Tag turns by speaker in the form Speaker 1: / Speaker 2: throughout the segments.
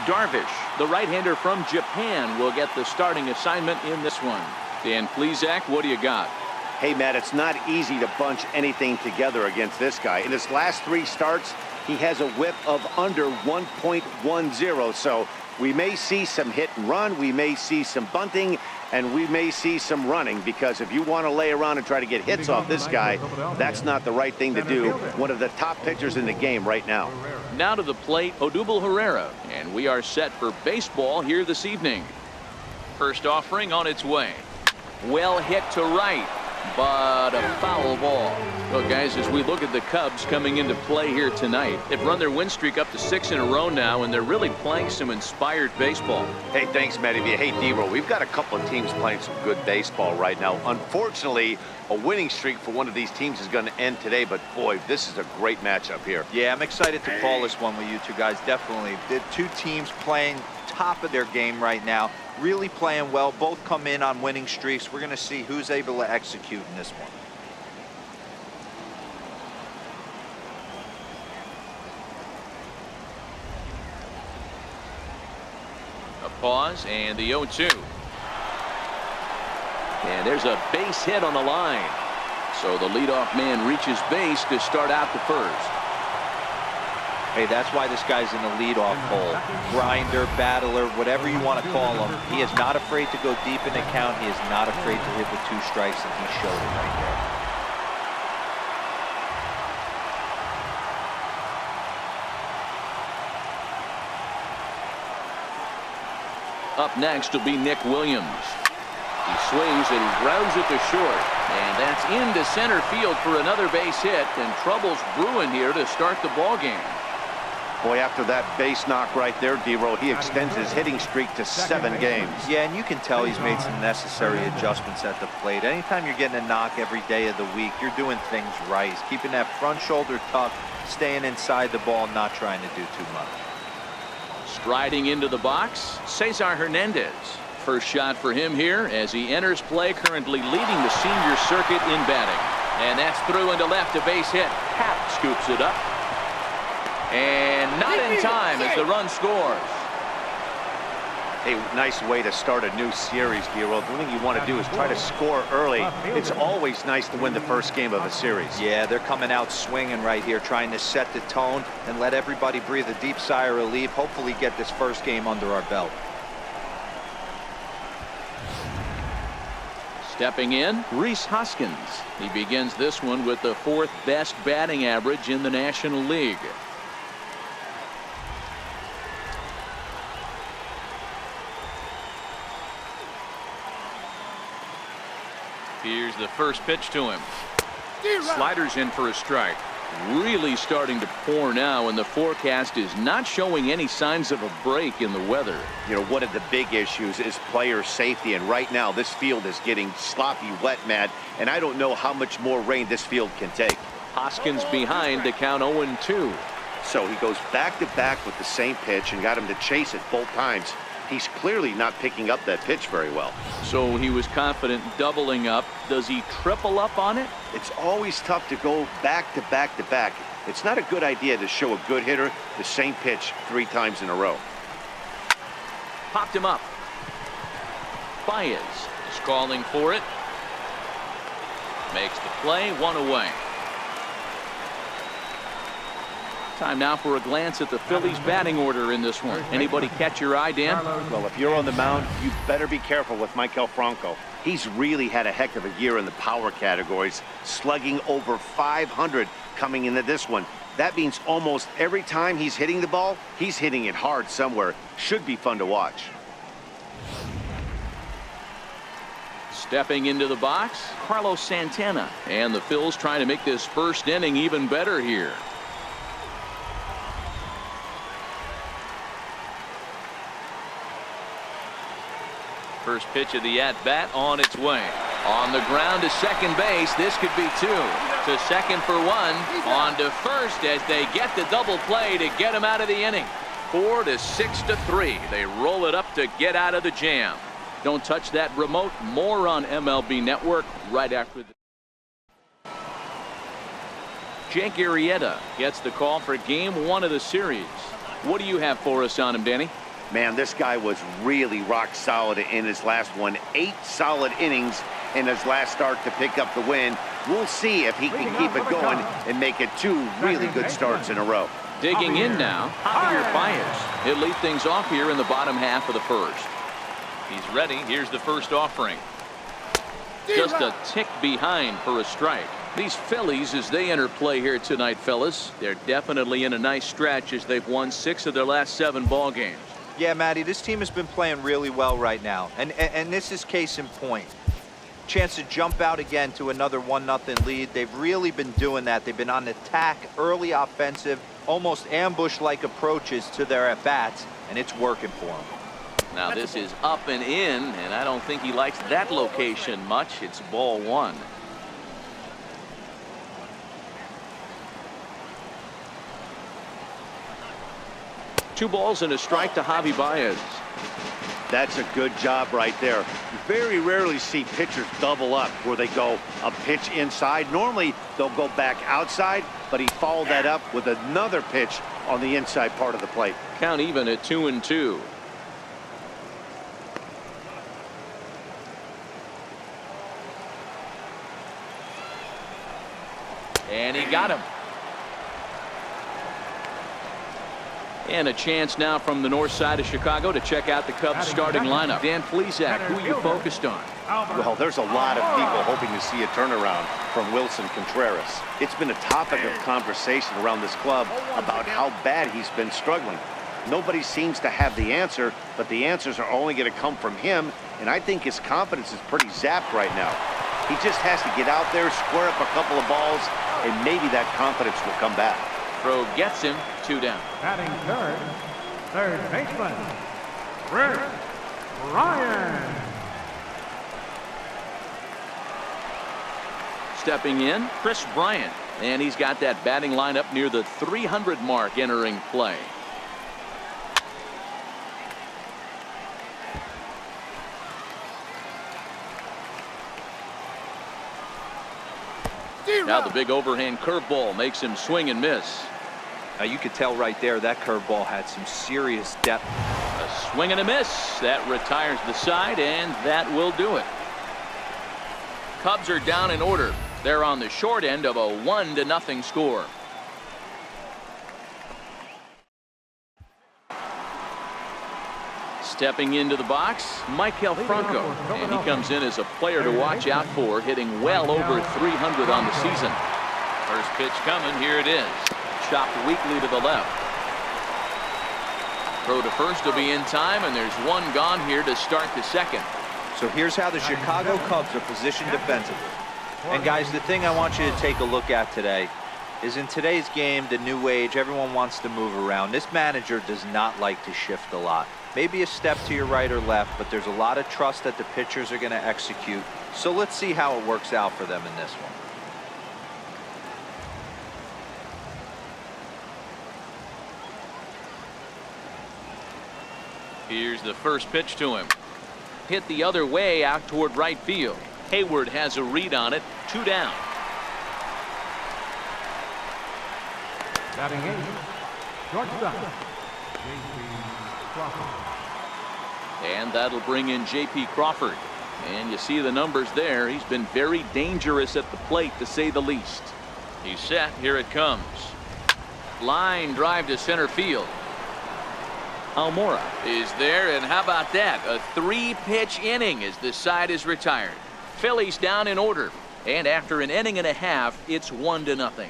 Speaker 1: Darvish, the right-hander from Japan, will get the starting assignment in this one. Dan Plesac, what do you got?
Speaker 2: Hey, Matt, it's not easy to bunch anything together against this guy. In his last 3 starts, he has a whip of under 1.10. So we may see some hit and run, we may see some bunting, and we may see some running, because if you want to lay around and try to get hits off this guy, that's not the right thing to do. One of the top pitchers in the game right now.
Speaker 1: Now to the plate, Odubel Herrera, and we are set for baseball here this evening. First offering on its way. Well hit to right, but a foul ball. Well, guys, as we look at the Cubs coming into play here tonight, they've run their win streak up to 6 in a row now, and they're really playing some inspired baseball.
Speaker 2: Hey, thanks, Matty. Hey, D-Roll, we've got a couple of teams playing some good baseball right now. Unfortunately, a winning streak for one of these teams is going to end today, but boy, this is a great matchup here.
Speaker 3: Yeah, I'm excited to call this one with you two guys, definitely. The two teams playing top of their game right now, really playing well. Both come in on winning streaks. We're going to see who's able to execute in this one.
Speaker 1: A pause and the 0-2. And there's a base hit on the line. So the leadoff man reaches base to start out the first.
Speaker 3: Hey, that's why this guy's in the leadoff hole. Grinder, battler, whatever you want to call him. He is not afraid to go deep in the count. He is not afraid to hit with 2 strikes, and he showed it right
Speaker 1: there. Up next will be Nick Williams. He swings and he grounds it to short. And that's into center field for another base hit, and trouble's brewing here to start the ball game.
Speaker 2: Boy, after that base knock right there, D-Roll, he extends his hitting streak to 7 games.
Speaker 3: Yeah, and you can tell he's made some necessary adjustments at the plate. Anytime you're getting a knock every day of the week, you're doing things right. He's keeping that front shoulder tucked, staying inside the ball, not trying to do too much.
Speaker 1: Striding into the box, Cesar Hernandez. First shot for him here as he enters play, currently leading the senior circuit in batting. And that's through into left, a base hit. Happ scoops it up. And not in time as the run scores.
Speaker 2: A nice way to start a new series, D-Roll. The thing you want to do is try to score early. It's always nice to win the first game of a series.
Speaker 3: Yeah, they're coming out swinging right here, trying to set the tone and let everybody breathe a deep sigh of relief. Hopefully get this first game under our belt.
Speaker 1: Stepping in, Rhys Hoskins. He begins this one with the 4th best batting average in the National League. Here's the first pitch to him. Sliders in for a strike. Really starting to pour now, and the forecast is not showing any signs of a break in the weather.
Speaker 2: You know, one of the big issues is player safety, and right now this field is getting sloppy wet, Matt, and I don't know how much more rain this field can take.
Speaker 1: Hoskins behind to count 0-2.
Speaker 2: So he goes back-to-back with the same pitch and got him to chase it both times. He's clearly not picking up that pitch very well.
Speaker 1: So he was confident doubling up. Does he triple up on it?
Speaker 2: It's always tough to go back-to-back-to-back. It's not a good idea to show a good hitter the same pitch 3 times in a row.
Speaker 1: Popped him up. Baez is calling for it. Makes the play, 1 away. Time now for a glance at the Phillies batting order in this one. Anybody catch your eye, Dan?
Speaker 2: Well, if you're on the mound, you better be careful with Michael Franco. He's really had a heck of a year in the power categories, slugging over 500 coming into this one. That means almost every time he's hitting the ball, he's hitting it hard somewhere. Should be fun to watch.
Speaker 1: Stepping into the box, Carlos Santana. And the Phils trying to make this first inning even better here. First pitch of the at-bat on its way. On the ground to second base. This could be 2. To second for 1. On to first as they get the double play to get him out of the inning. 4 to 6 to 3. They roll it up to get out of the jam. Don't touch that remote. More on MLB Network right after this. Jake Arrieta gets the call for game 1 of the series. What do you have for us on him, Danny?
Speaker 2: Man, this guy was really rock solid in his last one. 8 solid innings in his last start to pick up the win. We'll see if he can keep it going and make it 2 really good starts in a row.
Speaker 1: Digging in now, Javier Baez. He'll lead things off here in the bottom half of the first. He's ready. Here's the first offering. Just a tick behind for a strike. These Phillies, as they enter play here tonight, fellas, they're definitely in a nice stretch as they've won 6 of their last 7 ball games.
Speaker 3: Yeah, Matty, this team has been playing really well right now. And this is case in point. Chance to jump out again to another 1-0 lead. They've really been doing that. They've been on attack, early offensive, almost ambush-like approaches to their at-bats, and it's working for them.
Speaker 1: Now this is up and in, and I don't think he likes that location much. It's ball 1. Two balls and a strike to Javi Baez.
Speaker 2: That's a good job right there. You very rarely see pitchers double up where they go a pitch inside. Normally they'll go back outside, but he followed that up with another pitch on the inside part of the plate.
Speaker 1: Count even at 2-2. And he got him. And a chance now from the north side of Chicago to check out the Cubs starting lineup. Dan Plesac, who are you focused on?
Speaker 2: Well, there's a lot of people hoping to see a turnaround from Wilson Contreras. It's been a topic of conversation around this club about how bad he's been struggling. Nobody seems to have the answer, but the answers are only going to come from him, and I think his confidence is pretty zapped right now. He just has to get out there, square up a couple of balls, and maybe that confidence will come back.
Speaker 1: Throw gets him. 2 down.
Speaker 4: Batting third baseman, Rick Ryan.
Speaker 1: Stepping in, Chris Bryant, and he's got that batting lineup near the 300 mark entering play. Now the big overhand curveball makes him swing and miss.
Speaker 3: Now you could tell right there that curveball had some serious depth.
Speaker 1: A swing and a miss. That retires the side, and that will do it. Cubs are down in order. They're on the short end of a 1-0 score. Stepping into the box, Michael Franco, and he comes in as a player to watch out for, hitting well over 300 on the season. First pitch coming. Here it is. Chopped weakly to the left. Throw to first will be in time, and there's one gone here to start the second.
Speaker 3: So here's how the Chicago Cubs are positioned defensively. And guys, the thing I want you to take a look at today is in today's game, the new age, everyone wants to move around. This manager does not like to shift a lot. Maybe a step to your right or left, but there's a lot of trust that the pitchers are going to execute. So let's see how it works out for them in this one.
Speaker 1: Here's the first pitch to him. Hit the other way out toward right field. Hayward has a read on it. 2 down.
Speaker 4: Batting 8, shortstop, J.P. Crawford.
Speaker 1: And that'll bring in J.P. Crawford. And you see the numbers there. He's been very dangerous at the plate, to say the least. He's set. Here it comes. Line drive to center field. Almora is there, and how about that? A 3-pitch inning as the side is retired. Phillies down in order, and after an inning and a half, it's 1-0.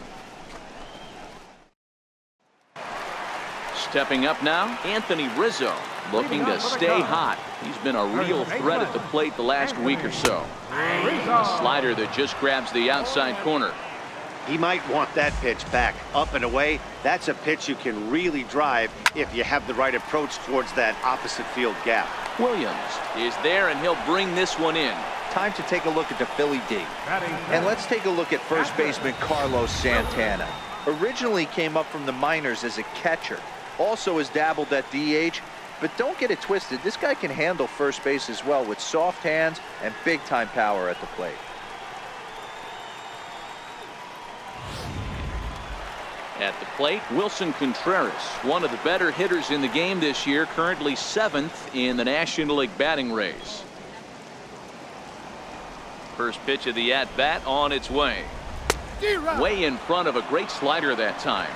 Speaker 1: Stepping up now, Anthony Rizzo, looking to stay hot. He's been a real threat at the plate the last week or so. A slider that just grabs the outside corner.
Speaker 2: He might want that pitch back, up and away. That's a pitch you can really drive if you have the right approach towards that opposite field gap.
Speaker 1: Williams is there, and he'll bring this one in.
Speaker 3: Time to take a look at the Philly D. And let's take a look at first baseman Carlos Santana. Originally came up from the minors as a catcher. Also has dabbled at DH, but don't get it twisted. This guy can handle first base as well with soft hands and big-time power at the plate.
Speaker 1: At the plate, Wilson Contreras, one of the better hitters in the game this year, currently 7th in the National League batting race. First pitch of the at-bat on its way. Way in front of a great slider that time.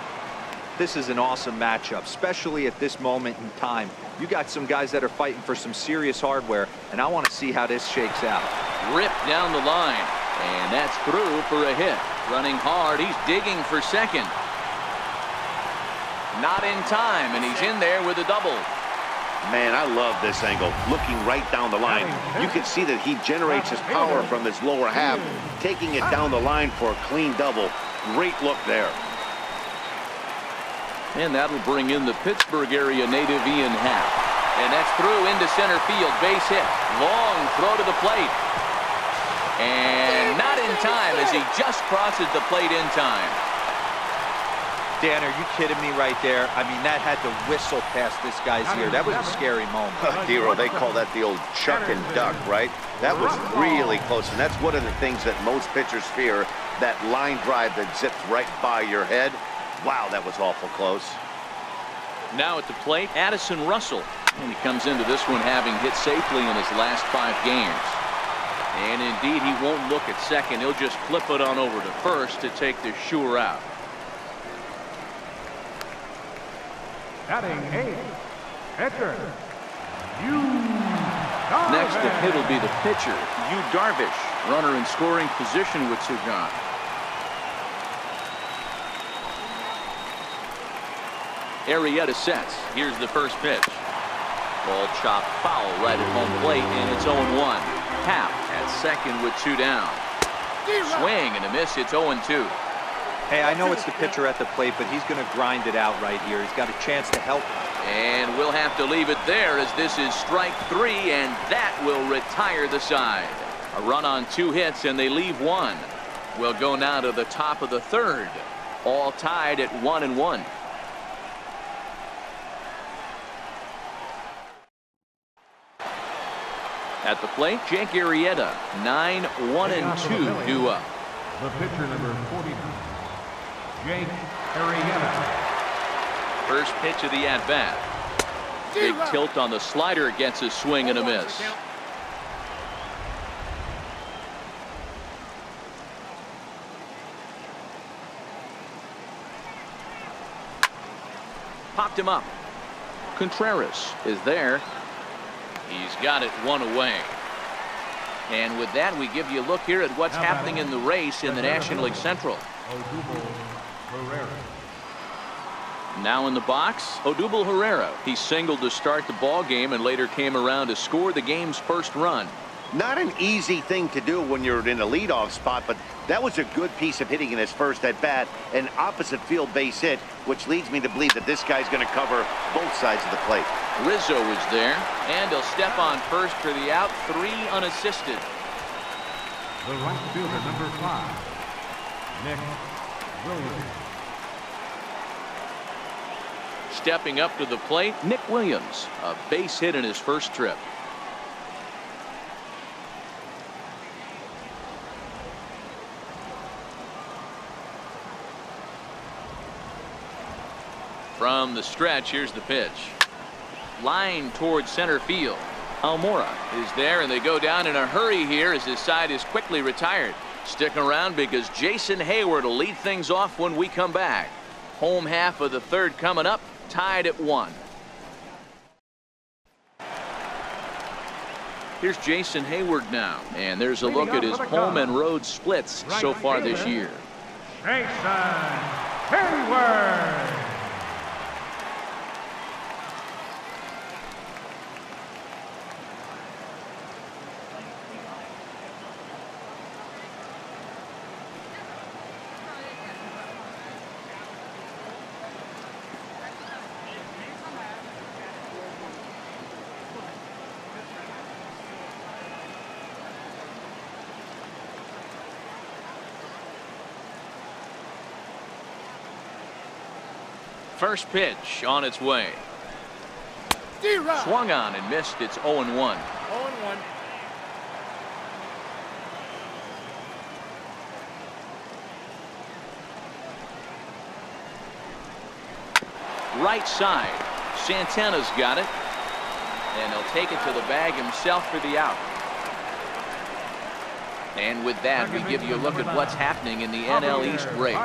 Speaker 3: This is an awesome matchup, especially at this moment in time. You got some guys that are fighting for some serious hardware, and I want to see how this shakes out.
Speaker 1: Ripped down the line, and that's through for a hit. Running hard, he's digging for second. Not in time, and he's in there with a double.
Speaker 2: Man, I love this angle. Looking right down the line, you can see that he generates his power from his lower half, taking it down the line for a clean double. Great look there.
Speaker 1: And that'll bring in the Pittsburgh area native Ian Happ. And that's through into center field. Base hit. Long throw to the plate. And not in time as he just crosses the plate in time.
Speaker 3: Dan, are you kidding me right there? I mean, that had to whistle past this guy's ear. That was a scary moment.
Speaker 2: Dero, they call that the old chuck and duck, right? That was really close, and that's one of the things that most pitchers fear, that line drive that zips right by your head. Wow, that was awful close.
Speaker 1: Now at the plate, Addison Russell. And he comes into this one having hit safely in his last 5 games. And indeed, he won't look at second. He'll just flip it on over to first to take the sure out.
Speaker 4: Batting 8, pitcher,
Speaker 1: Next to hit will be the pitcher, Yu Darvish. Runner in scoring position with 2 gone. Arrieta sets. Here's the first pitch. Ball chopped foul right at home plate, and it's 0-1. Happ at second with 2 down. Swing and a miss. It's 0-2.
Speaker 3: Hey, I know it's the pitcher at the plate, but he's going to grind it out right here. He's got a chance to help.
Speaker 1: And we'll have to leave it there as this is strike 3, and that will retire the side. A run on 2 hits, and they leave 1. We'll go now to the top of the 3rd. All tied at 1-1. At the plate, Jake Arrieta, 9-1-2 due up.
Speaker 4: The pitcher number 49, Jake Arrieta.
Speaker 1: First pitch of the at-bat. Big tilt on the slider, gets a swing and a miss. Popped him up. Contreras is there. He's got it 1 away. And with that, we give you a look here at what's happening in the race in the National League Central. Now in the box, Odubel Herrera. He singled to start the ball game and later came around to score the game's first run.
Speaker 2: Not an easy thing to do when you're in a leadoff spot, but that was a good piece of hitting in his first at-bat, an opposite field base hit, which leads me to believe that this guy's going to cover both sides of the plate.
Speaker 1: Rizzo is there, and he'll step on first for the out, 3 unassisted.
Speaker 4: The right fielder, number 5, Nick Williams.
Speaker 1: Stepping up to the plate, Nick Williams, a base hit in his first trip. From the stretch, here's the pitch. Line towards center field. Almora is there, and they go down in a hurry here as his side is quickly retired. Stick around because Jason Hayward will lead things off when we come back. Home half of the 3rd coming up, tied at 1. Here's Jason Hayward now, and there's a look at his home and road splits so far this year.
Speaker 4: Jason Hayward.
Speaker 1: First pitch on its way. Swung on and missed. It's 0-1.
Speaker 5: 0-1.
Speaker 1: right side. Santana's got it. And he'll take it to the bag himself for the out. And with that, we give you a look at what's happening in the NL East race.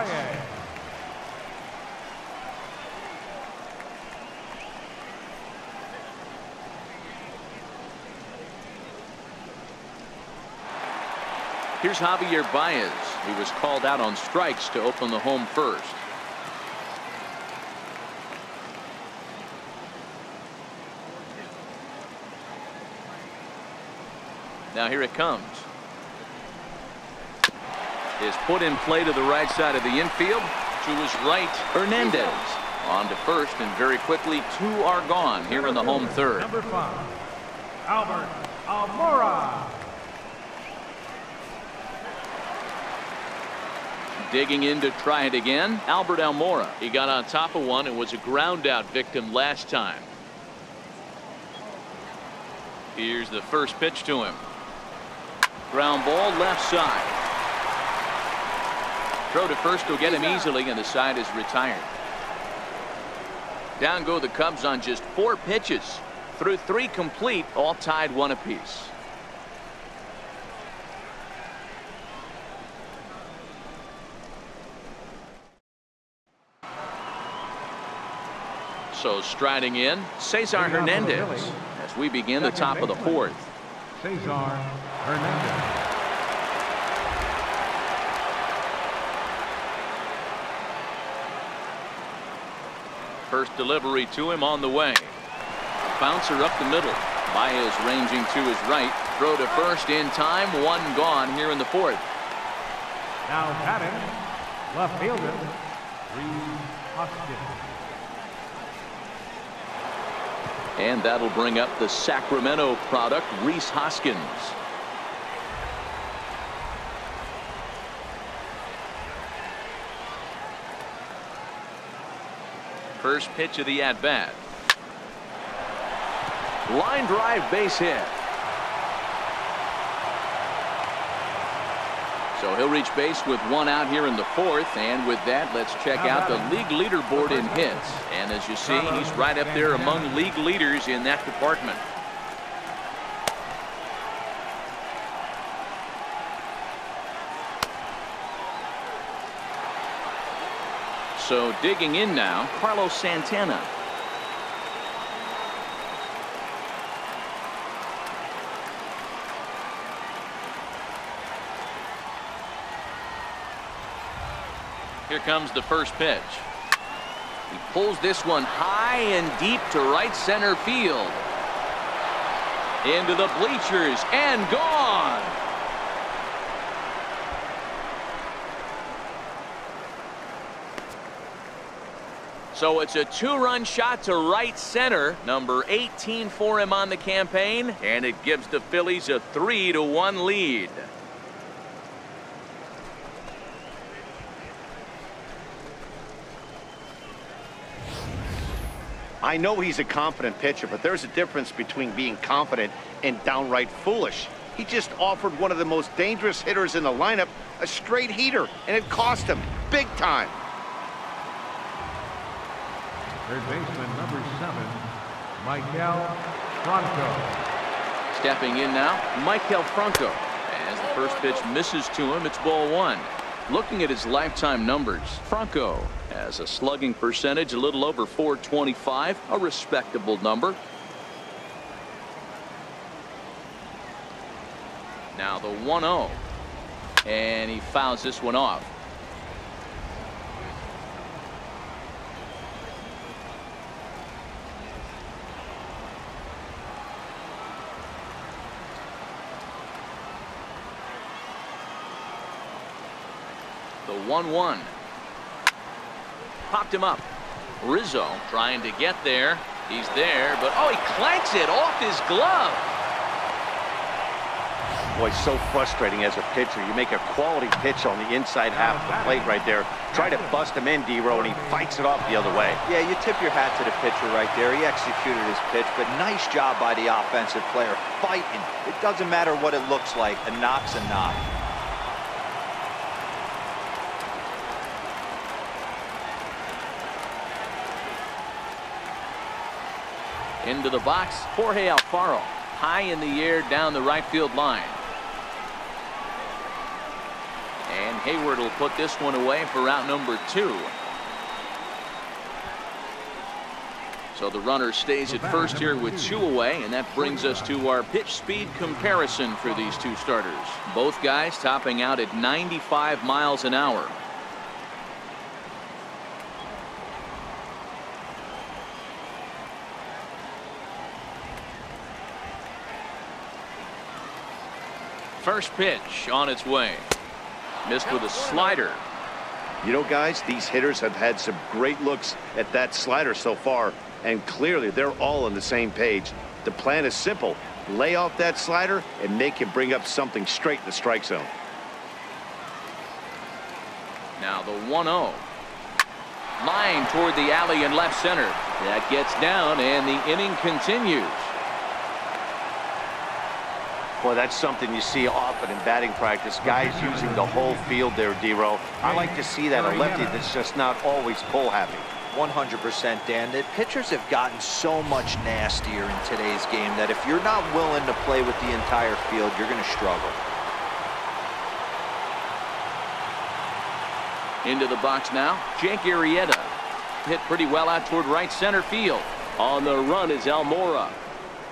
Speaker 1: Here's Javier Baez. He was called out on strikes to open the home first. Now here it comes. Is put in play to the right side of the infield. To his right, Hernandez. On to first, and very quickly, two are gone here in the home third.
Speaker 4: Number 5, Albert Almora.
Speaker 1: Digging in to try it again, Albert Almora. He got on top of one and was a ground out victim last time. Here's the first pitch to him. Ground ball left side. Throw to first will get him easily, and the side is retired. Down go the Cubs on just 4 pitches. Through 3 complete, all tied 1 apiece. So striding in, Cesar Hernandez as we begin the top of the 4th.
Speaker 4: Saison Hernandez.
Speaker 1: First delivery to him on the way. Bouncer up the middle. Baez ranging to his right. Throw to first in time. 1 gone here in the 4th.
Speaker 4: Now batting, left fielder, Reese Hoskins.
Speaker 1: And that'll bring up the Sacramento product, Reese Hoskins. First pitch of the at-bat. Line drive, base hit. So he'll reach base with 1 out here in the 4th, and with that, let's check out the league leaderboard in hits. And as you see, he's right up there among league leaders in that department. So digging in now, Carlos Santana. Here comes the first pitch. He pulls this one high and deep to right center field. Into the bleachers and gone. So it's a 2-run shot to right center, number 18 for him on the campaign, and it gives the Phillies a 3-1 lead.
Speaker 2: I know he's a confident pitcher, but there's a difference between being confident and downright foolish. He just offered one of the most dangerous hitters in the lineup a straight heater, and it cost him big time.
Speaker 4: Third baseman, number 7, Michael Franco.
Speaker 1: Stepping in now, Michael Franco. As the first pitch misses to him, it's ball 1. Looking at his lifetime numbers, Franco has a slugging percentage a little over .425, a respectable number. Now the 1-0, and he fouls this one off. The 1-1. Popped him up. Rizzo trying to get there. He's there, but oh, he clanks it off his glove.
Speaker 2: Boy, so frustrating as a pitcher. You make a quality pitch on the inside half of the plate right there. Try to bust him in, D-Row, and he fights it off the other way.
Speaker 3: Yeah, you tip your hat to the pitcher right there. He executed his pitch, but nice job by the offensive player. Fighting. It doesn't matter what it looks like. A knock's a knock.
Speaker 1: Into the box, Jorge Alfaro. High in the air down the right field line. And Hayward will put this one away for out number 2. So the runner stays at first here with 2 away, and that brings us to our pitch speed comparison for these 2 starters. Both guys topping out at 95 miles an hour. First pitch on its way. Missed with a slider.
Speaker 2: You know, guys, these hitters have had some great looks at that slider so far, and clearly they're all on the same page. The plan is simple. Lay off that slider and make him bring up something straight in the strike zone.
Speaker 1: Now the 1-0. Line toward the alley in left center. That gets down, and the inning continues.
Speaker 2: Boy, that's something you see often in batting practice. Guys using the whole field there, D-Row. I like to see that. A lefty that's just not always pull happy.
Speaker 3: 100%, Dan. The pitchers have gotten so much nastier in today's game that if you're not willing to play with the entire field, you're going to struggle.
Speaker 1: Into the box now, Jake Arrieta. Hit pretty well out toward right center field. On the run is Almora.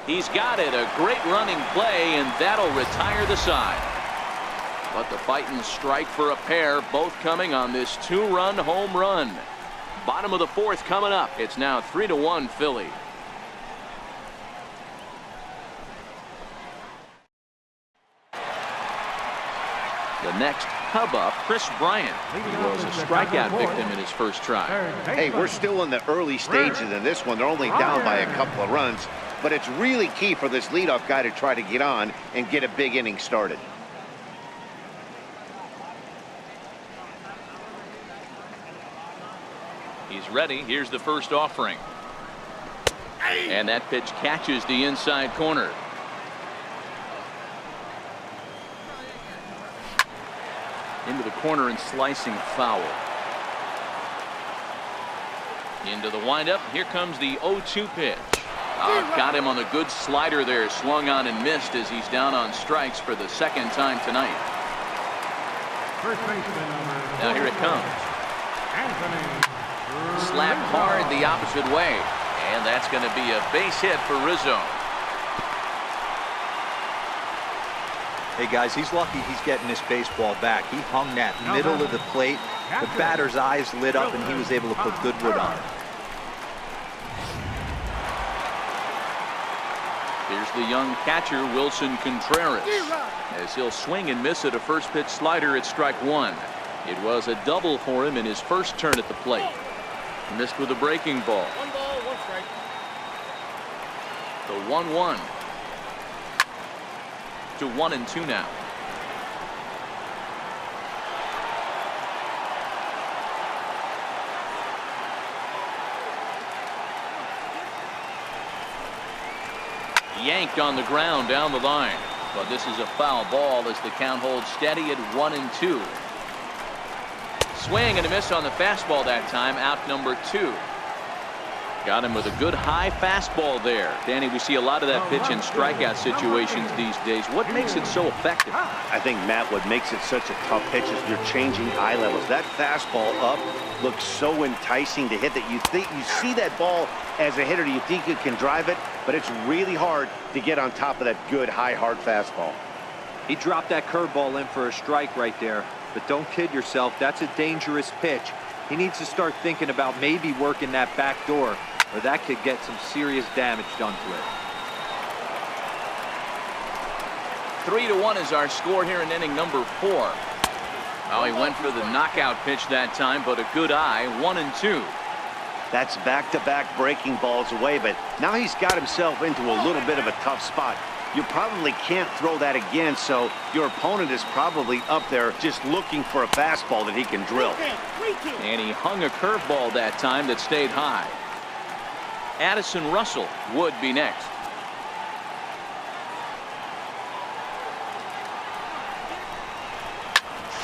Speaker 1: He's got it. A great running play, and that'll retire the side. But the fighting strike for a pair, both coming on this 2-run home run. Bottom of the 4th coming up. It's now 3-1 Philly. The next hub up, Chris Bryant. He was a strikeout victim in his first try.
Speaker 2: Hey, we're still in the early stages of this one. They're only down by a couple of runs, but it's really key for this leadoff guy to try to get on and get a big inning started.
Speaker 1: He's ready. Here's the first offering. And that pitch catches the inside corner. Into the corner and slicing foul. Into the windup. Here comes the 0-2 pitch. Got him on the good slider there. Swung on and missed as he's down on strikes for the 2nd time tonight. Now here it comes. Slapped hard the opposite way. And that's going to be a base hit for Rizzo.
Speaker 3: Hey, guys, he's lucky he's getting this baseball back. He hung that middle of the plate. The batter's eyes lit up, and he was able to put good wood on it.
Speaker 1: Here's the young catcher, Wilson Contreras, as he'll swing and miss at a first pitch slider at strike 1. It was a double for him in his first turn at the plate. Missed with a breaking ball.
Speaker 5: 1 ball, 1 strike.
Speaker 1: The 1-1 to 1-2 now. Yanked on the ground down the line, but this is a foul ball as the count holds steady at 1-2. Swing and a miss on the fastball that time. Out number 2. Got him with a good high fastball there. Danny, we see a lot of that pitch in strikeout situations these days. What makes it so effective?
Speaker 2: I think, Matt, what makes it such a tough pitch is you're changing eye levels. That fastball up looks so enticing to hit that you see that ball as a hitter, you think you can drive it, but it's really hard to get on top of that good high hard fastball.
Speaker 3: He dropped that curveball in for a strike right there. But don't kid yourself, that's a dangerous pitch. He needs to start thinking about maybe working that back door, or that could get some serious damage done to it.
Speaker 1: 3-1 is our score here in inning number 4. Well, he went for the knockout pitch that time, but a good eye. 1-2.
Speaker 2: That's back-to-back breaking balls away, but now he's got himself into a little bit of a tough spot. You probably can't throw that again, so your opponent is probably up there just looking for a fastball that he can drill.
Speaker 1: And he hung a curveball that time that stayed high. Addison Russell would be next.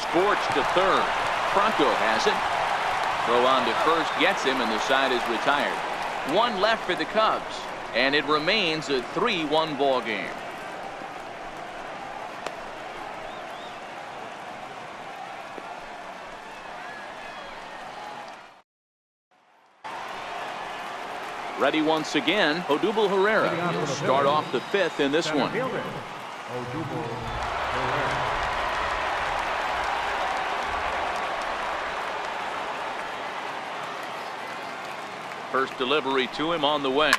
Speaker 1: Scorched to third. Franco has it. Throw on to first gets him, and the side is retired. 1 left for the Cubs. and it remains a 3-1 ball game. Ready once again, Odubel Herrera. He'll start off the 5th in this one. First delivery to him on the way.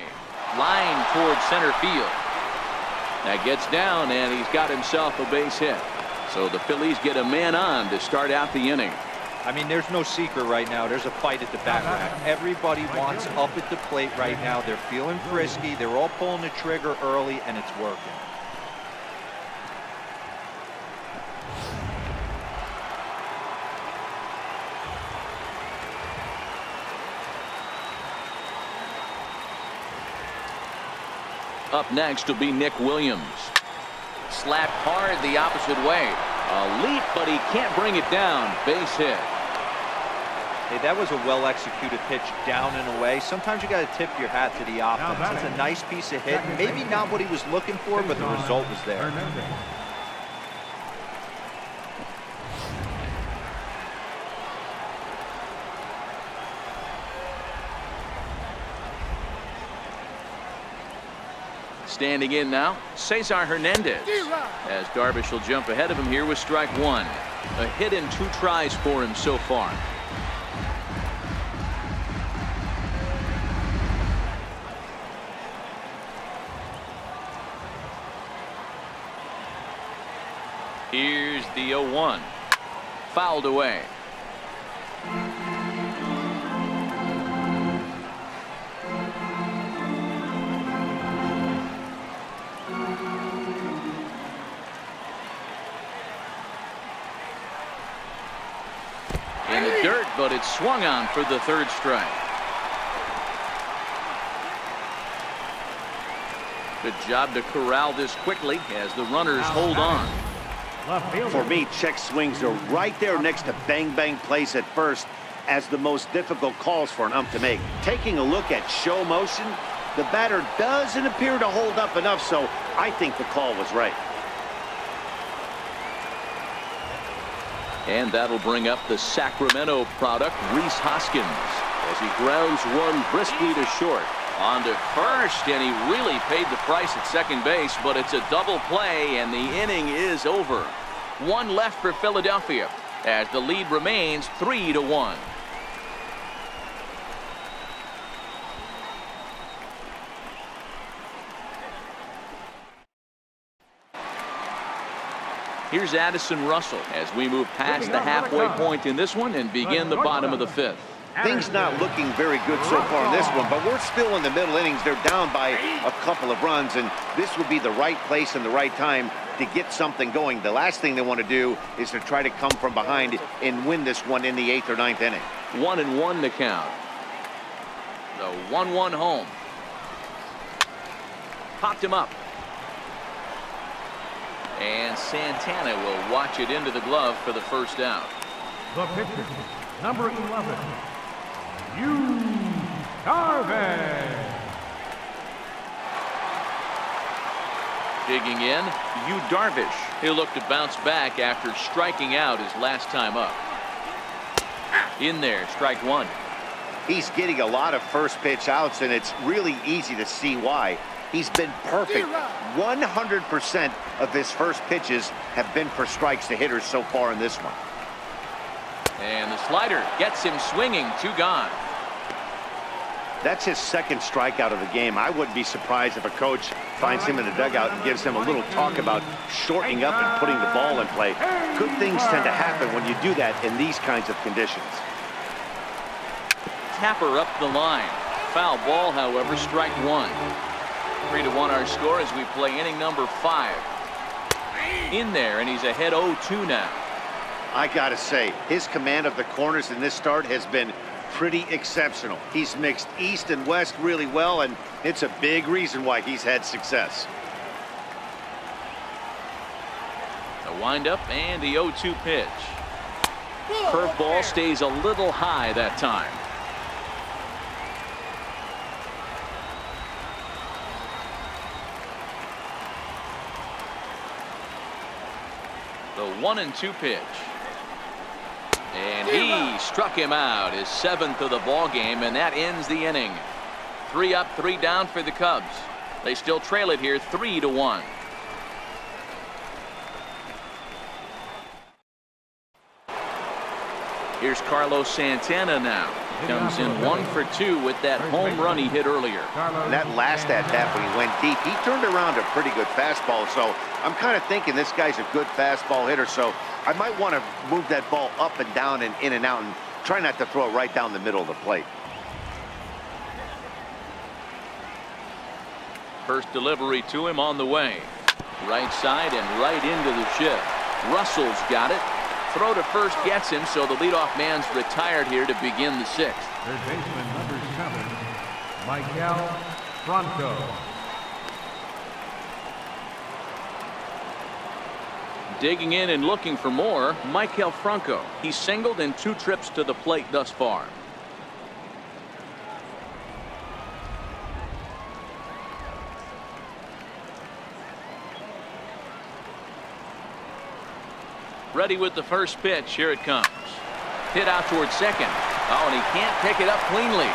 Speaker 1: Line towards center field. That gets down, and he's got himself a base hit. So the Phillies get a man on to start out the inning.
Speaker 3: I mean, there's no secret right now. There's a fight at the bat rack. Everybody wants up at the plate right now. They're feeling frisky. They're all pulling the trigger early, and it's working.
Speaker 1: Up next will be Nick Williams. Slapped hard the opposite way. A leap, but he can't bring it down. Base hit.
Speaker 3: Hey, that was a well-executed pitch down and away. Sometimes you got to tip your hat to the offense. It's a nice piece of hit. Maybe not what he was looking for, but the result was there.
Speaker 1: Standing in now, Cesar Hernandez. As Darvish will jump ahead of him here with strike 1. A hit in 2 tries for him so far. Here's the 0-1. Fouled away. In the dirt, but it's swung on for the 3rd strike. Good job to corral this quickly as the runners hold on.
Speaker 2: For me, check swings are right there next to bang bang plays at first as the most difficult calls for an ump to make. Taking a look at show motion, the batter doesn't appear to hold up enough, so I think the call was right.
Speaker 1: And that'll bring up the Sacramento product, Rhys Hoskins, as he grounds one briskly to short. On to first, and he really paid the price at second base, but it's a double play, and the inning is over. 1 left for Philadelphia, as the lead remains 3-1. Here's Addison Russell as we move past the halfway point in this one and begin the bottom of the 5th.
Speaker 2: Things not looking very good so far in this one, but we're still in the middle innings. They're down by a couple of runs, and this would be the right place and the right time to get something going. The last thing they want to do is to try to come from behind and win this one in the 8th or 9th inning.
Speaker 1: 1-1 to count. The 1-1 home. Popped him up. And Santana will watch it into the glove for the first out.
Speaker 4: The pitcher, number 11, Darvish.
Speaker 1: Digging in, Darvish. He'll look to bounce back after striking out his last time up. In there, strike 1.
Speaker 2: He's getting a lot of first pitch outs, and it's really easy to see why. He's been perfect. 100% of his first pitches have been for strikes to hitters so far in this one.
Speaker 1: And the slider gets him swinging. 2 gone.
Speaker 2: That's his 2nd strikeout of the game. I wouldn't be surprised if a coach finds him in the dugout and gives him a little talk about shortening up and putting the ball in play. Good things tend to happen when you do that in these kinds of conditions.
Speaker 1: Tapper up the line. Foul ball, however, strike 1. 3-1 our score as we play inning number 5. In there, and he's ahead 0-2 now.
Speaker 2: I gotta say, his command of the corners in this start has been pretty exceptional. He's mixed east and west really well, and it's a big reason why he's had success.
Speaker 1: The windup and the 0-2 pitch. Curveball stays a little high that time. The 1-2 pitch. And he struck him out, his 7th of the ball game, and that ends the inning. 3 up, 3 down for the Cubs. They still trail it here 3-1. Here's Carlos Santana now. Comes in 1 for 2 with that home run he hit earlier.
Speaker 2: And that last at-bat when he went deep, he turned around a pretty good fastball. So I'm kind of thinking this guy's a good fastball hitter. So I might want to move that ball up and down and in and out and try not to throw it right down the middle of the plate.
Speaker 1: First delivery to him on the way. Right side and right into the shift. Russell's got it. Throw to first gets him, so the leadoff man's retired here to begin the 6th.
Speaker 4: Third baseman number 7, Michael Franco.
Speaker 1: Digging in and looking for more, Michael Franco. He's singled in 2 trips to the plate thus far. Ready with the first pitch. Here it comes. Hit out towards second. Oh, and he can't pick it up cleanly.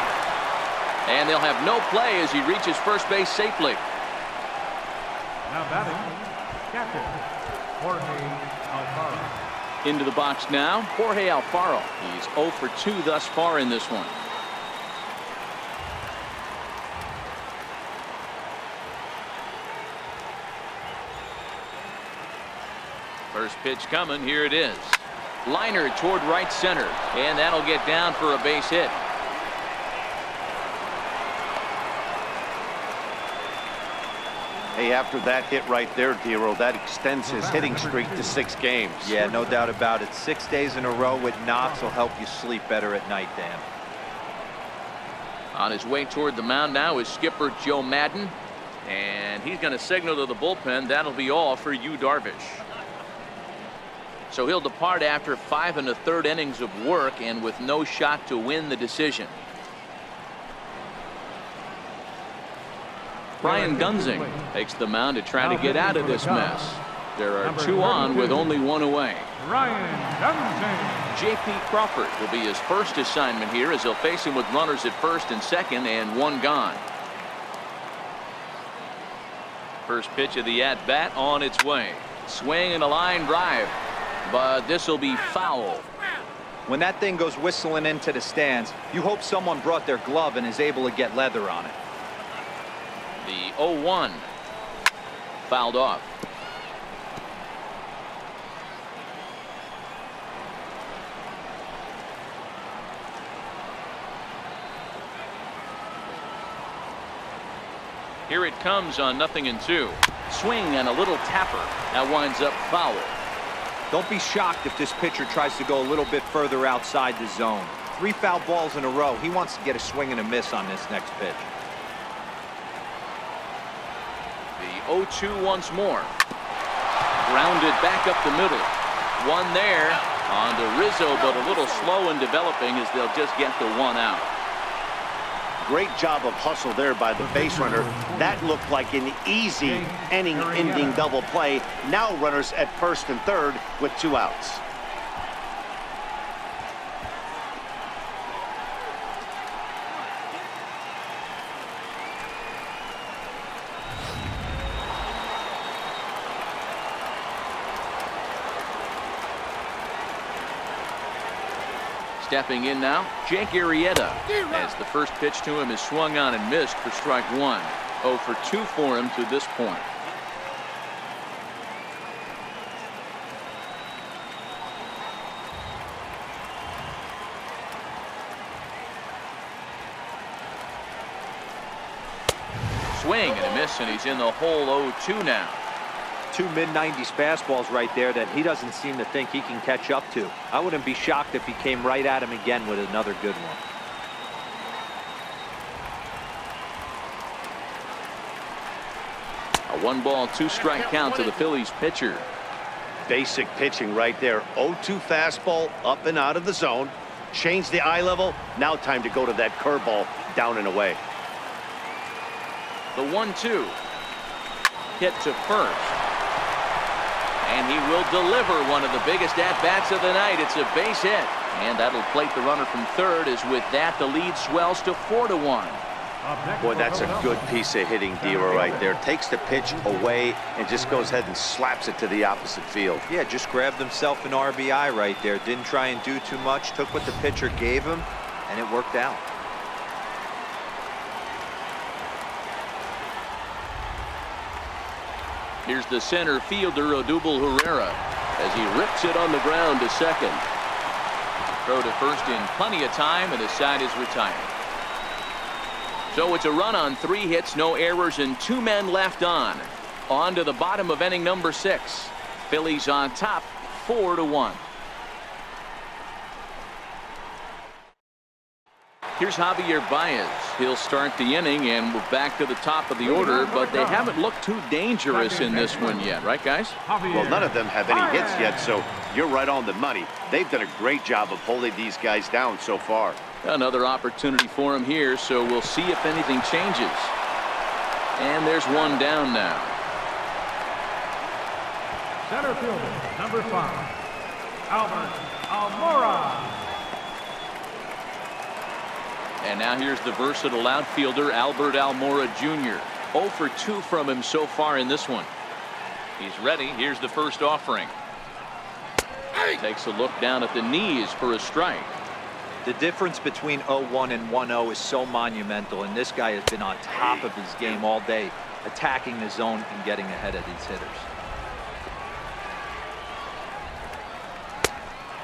Speaker 1: And they'll have no play as he reaches first base safely.
Speaker 4: Now batting, catcher, Jorge Alfaro.
Speaker 1: Into the box now, Jorge Alfaro. He's 0 for 2 thus far in this one. First pitch coming. Here it is. Liner toward right center, and that'll get down for a base hit.
Speaker 2: Hey, after that hit right there, Dero, that extends his hitting streak to 6 games.
Speaker 3: Yeah, no doubt about it. 6 days in a row with knocks will help you sleep better at night, Dan.
Speaker 1: On his way toward the mound now is skipper Joe Madden, and he's going to signal to the bullpen that'll be all for Yu Darvish. So he'll depart after 5 1/3 innings of work and with no shot to win the decision. Brian Gunzing takes the mound to try to get out of this mess. There are 2 on with only 1 away.
Speaker 4: Ryan Gunzing.
Speaker 1: J.P. Crawford will be his first assignment here as he'll face him with runners at first and second and 1 gone. First pitch of the at-bat on its way. Swing and a line drive. But this will be foul.
Speaker 3: When that thing goes whistling into the stands, you hope someone brought their glove and is able to get leather on it.
Speaker 1: The 0-1 fouled off. Here it comes on 0-2. Swing and a little tapper. That winds up foul.
Speaker 3: Don't be shocked if this pitcher tries to go a little bit further outside the zone. 3 foul balls in a row. He wants to get a swing and a miss on this next pitch.
Speaker 1: The 0-2 once more. Grounded back up the middle. One there on to Rizzo, but a little slow in developing as they'll just get the 1 out.
Speaker 2: Great job of hustle there by the base runner. That looked like an easy inning-ending double play. Now runners at first and third with 2 outs.
Speaker 1: Stepping in now, Jake Arrieta, as the first pitch to him is swung on and missed for strike 1. 0 for 2 for him to this point. Swing and a miss, and he's in the hole. 0-2 now.
Speaker 3: 2 mid-90s fastballs right there that he doesn't seem to think he can catch up to. I wouldn't be shocked if he came right at him again with another good one.
Speaker 1: A 1-ball, 2-strike count to the Phillies pitcher.
Speaker 2: Basic pitching right there. 0-2 fastball up and out of the zone. Change the eye level. Now time to go to that curveball down and away.
Speaker 1: The 1-2 hit to first. And he will deliver one of the biggest at-bats of the night. It's a base hit. And that'll plate the runner from third, as with that, the lead swells to 4-1.
Speaker 2: Boy, that's a good piece of hitting, Dealer, right there. Takes the pitch away and just goes ahead and slaps it to the opposite field.
Speaker 3: Yeah, just grabbed himself an RBI right there. Didn't try and do too much. Took what the pitcher gave him, and it worked out.
Speaker 1: Here's the center fielder, Odubel Herrera, as he rips it on the ground to second. Throw to first in plenty of time, and his side is retired. So it's a run on 3 hits, no errors, and 2 men left on. On to the bottom of inning number 6. Phillies on top, 4-1. Here's Javier Baez. He'll start the inning, and we're back to the top of the order, but they haven't looked too dangerous in this one yet, right, guys?
Speaker 2: Well, none of them have any hits yet, so you're right on the money. They've done a great job of holding these guys down so far.
Speaker 1: Another opportunity for him here, so we'll see if anything changes. And there's one down now.
Speaker 4: Center fielder, number 5, Albert Almora.
Speaker 1: And now here's the versatile outfielder, Albert Almora Jr. 0 for 2 from him so far in this one. He's ready. Here's the first offering. Takes a look down at the knees for a strike.
Speaker 3: The difference between 0-1 and 1-0 is so monumental, and this guy has been on top of his game all day, attacking the zone and getting ahead of these hitters.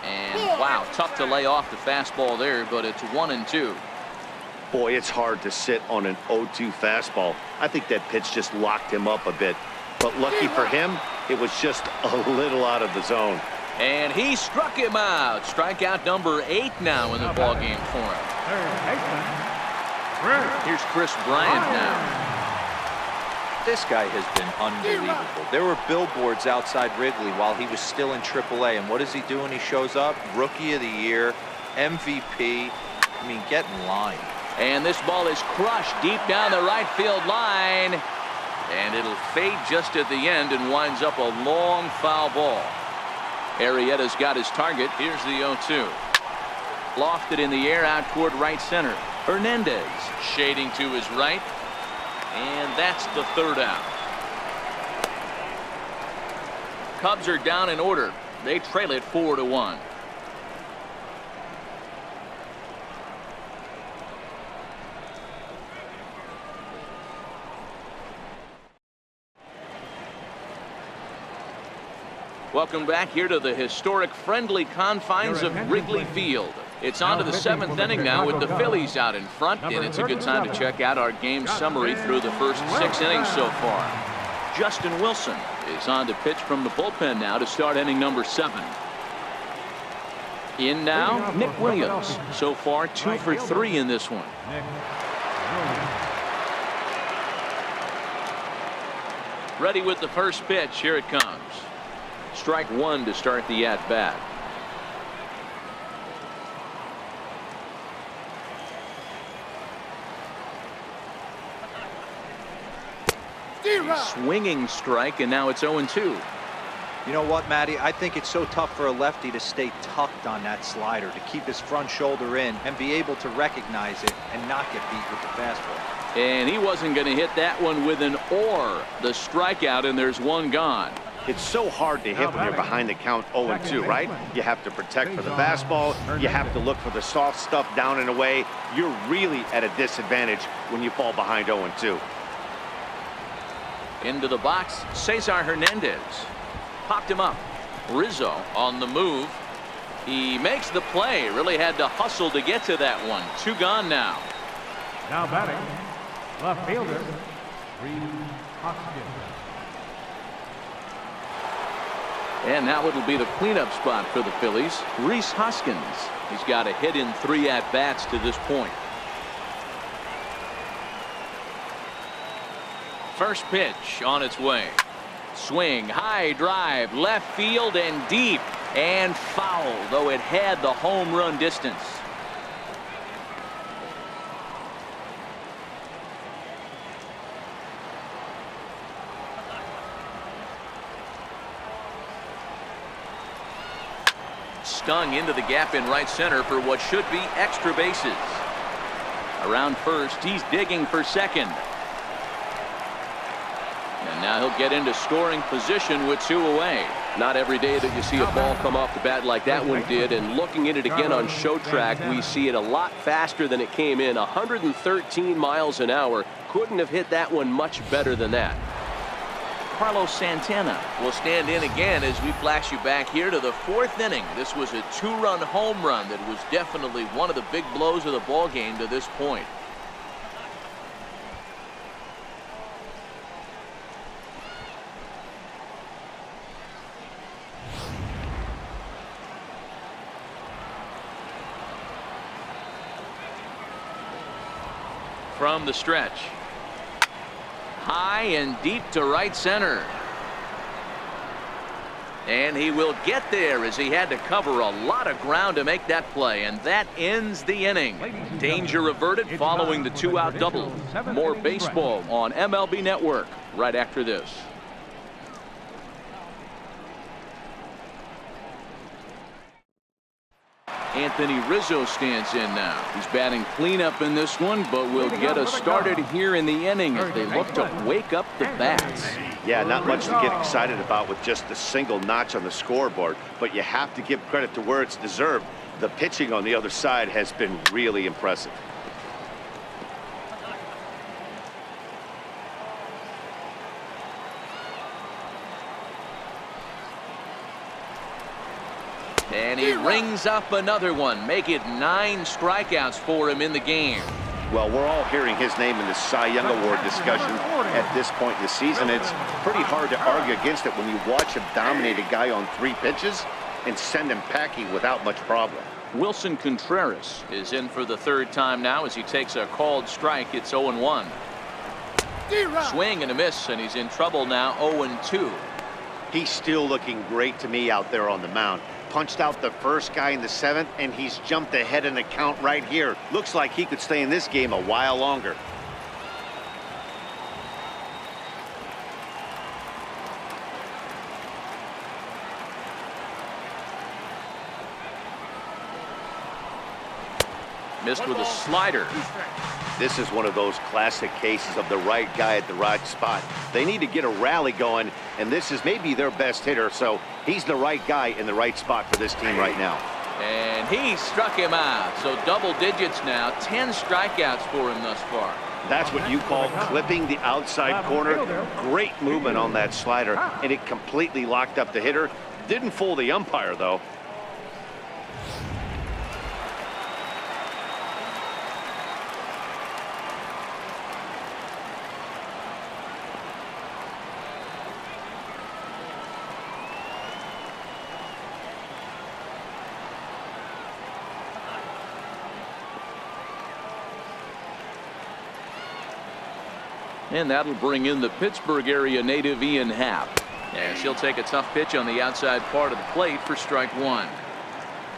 Speaker 1: And wow, tough to lay off the fastball there, but it's 1-2.
Speaker 2: Boy, it's hard to sit on an 0-2 fastball. I think that pitch just locked him up a bit. But lucky for him, it was just a little out of the zone.
Speaker 1: And he struck him out. Strikeout number 8 now in the ballgame for him. Here's Chris Bryant now.
Speaker 3: This guy has been unbelievable. There were billboards outside Wrigley while he was still in AAA, and what does he do when he shows up? Rookie of the Year, MVP. I mean, get in line.
Speaker 1: And this ball is crushed deep down the right field line. And it'll fade just at the end and winds up a long foul ball. Arrieta's got his target. Here's the 0-2. Lofted in the air out toward right center. Hernandez shading to his right. And that's the third out. Cubs are down in order. They trail it 4-1. Welcome back here to the historic friendly confines of Wrigley Field. It's on to the 7th inning now with the Phillies out in front, and it's a good time to check out our game summary through the first 6 innings so far. Justin Wilson is on to pitch from the bullpen now to start inning number 7. In now, Nick Williams. So far, 2 for 3 in this one. Ready with the first pitch. Here it comes. Strike 1 to start the at-bat. Swinging strike, and now it's 0-2.
Speaker 3: You know what, Matty? I think it's so tough for a lefty to stay tucked on that slider, to keep his front shoulder in and be able to recognize it and not get beat with the fastball.
Speaker 1: And he wasn't going to hit that one with an or. The strikeout, and there's one gone.
Speaker 2: It's so hard to hit when you're behind the count 0-2, right? You have to protect for the fastball. You have to look for the soft stuff down and away. You're really at a disadvantage when you fall behind 0-2.
Speaker 1: Into the box, Cesar Hernandez. Popped him up. Rizzo on the move. He makes the play. Really had to hustle to get to that one. 2 gone now.
Speaker 4: Now batting, left fielder, Reese Hoskins.
Speaker 1: And now it'll be the cleanup spot for the Phillies. Reese Hoskins. He's got a hit in 3 at-bats to this point. First pitch on its way. Swing, high drive, left field and deep, and foul, though it had the home run distance. stung into the gap in right center for what should be extra bases. Around first, he's digging for second. And now he'll get into scoring position with 2 away.
Speaker 5: Not every day that you see a ball come off the bat like that one did, and looking at it again on show track, we see it a lot faster than it came in. 113 miles an hour. Couldn't have hit that one much better than that.
Speaker 1: Carlos Santana will stand in again as we flash you back here to the 4th inning. This was a 2-run home run that was definitely one of the big blows of the ball game to this point. From the stretch. High and deep to right center. And he will get there as he had to cover a lot of ground to make that play. And that ends the inning. Danger averted following the 2-out double. More baseball on MLB Network right after this. Anthony Rizzo stands in now. He's batting cleanup in this one, but will get us started here in the inning as they look to wake up the bats.
Speaker 2: Yeah, not much to get excited about with just a single notch on the scoreboard, but you have to give credit to where it's deserved. The pitching on the other side has been really impressive.
Speaker 1: And he rings up another one. Make it 9 strikeouts for him in the game.
Speaker 2: Well, we're all hearing his name in the Cy Young Award discussion at this point in the season. It's pretty hard to argue against it when you watch him dominate a guy on 3 pitches and send him packing without much problem.
Speaker 1: Wilson Contreras is in for the 3rd time now as he takes a called strike. It's 0-1. Swing and a miss, and he's in trouble now. 0-2.
Speaker 2: He's still looking great to me out there on the mound. Punched out the first guy in the 7th, and he's jumped ahead in the count right here. Looks like he could stay in this game a while longer.
Speaker 1: Missed with a slider.
Speaker 2: This is one of those classic cases of the right guy at the right spot. They need to get a rally going, and this is maybe their best hitter, so he's the right guy in the right spot for this team right now.
Speaker 1: And he struck him out. So double digits now. 10 strikeouts for him thus far.
Speaker 2: That's what you call clipping the outside corner. Great movement on that slider, and it completely locked up the hitter. Didn't fool the umpire, though.
Speaker 1: And that'll bring in the Pittsburgh area native Ian Happ. And she'll take a tough pitch on the outside part of the plate for strike 1.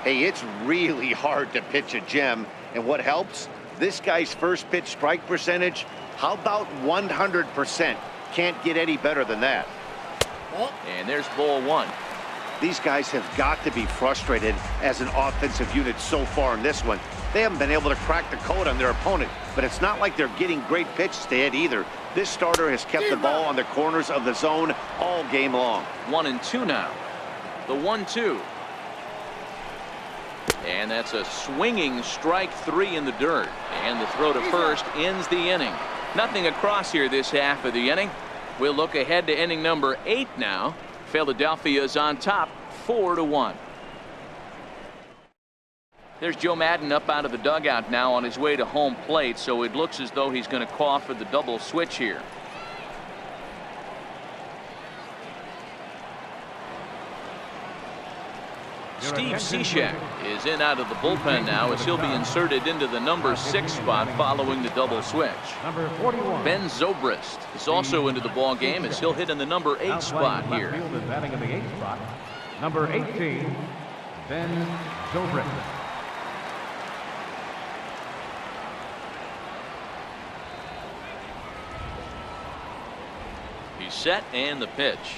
Speaker 2: Hey, it's really hard to pitch a gem. And what helps? This guy's first pitch strike percentage, how about 100%? Can't get any better than that.
Speaker 1: And there's ball 1.
Speaker 2: These guys have got to be frustrated as an offensive unit so far in this one. They haven't been able to crack the code on their opponent, but it's not like they're getting great pitches to hit either. This starter has kept the ball on the corners of the zone all game long.
Speaker 1: 1-2 now. The 1-2. And that's a swinging strike 3 in the dirt. And the throw to first ends the inning. Nothing across here this half of the inning. We'll look ahead to inning number 8 now. Philadelphia is on top 4-1. There's Joe Madden up out of the dugout now on his way to home plate, so it looks as though he's going to call for the double switch here. Steve Cishek is in out of the bullpen now as he'll be inserted into the number 6 spot following the double switch.
Speaker 4: Number 41.
Speaker 1: Ben Zobrist is also into the ball game as he'll hit in the number 8 spot here.
Speaker 4: Batting in the 8th spot. Number 18, Ben Zobrist.
Speaker 1: He's set and the pitch.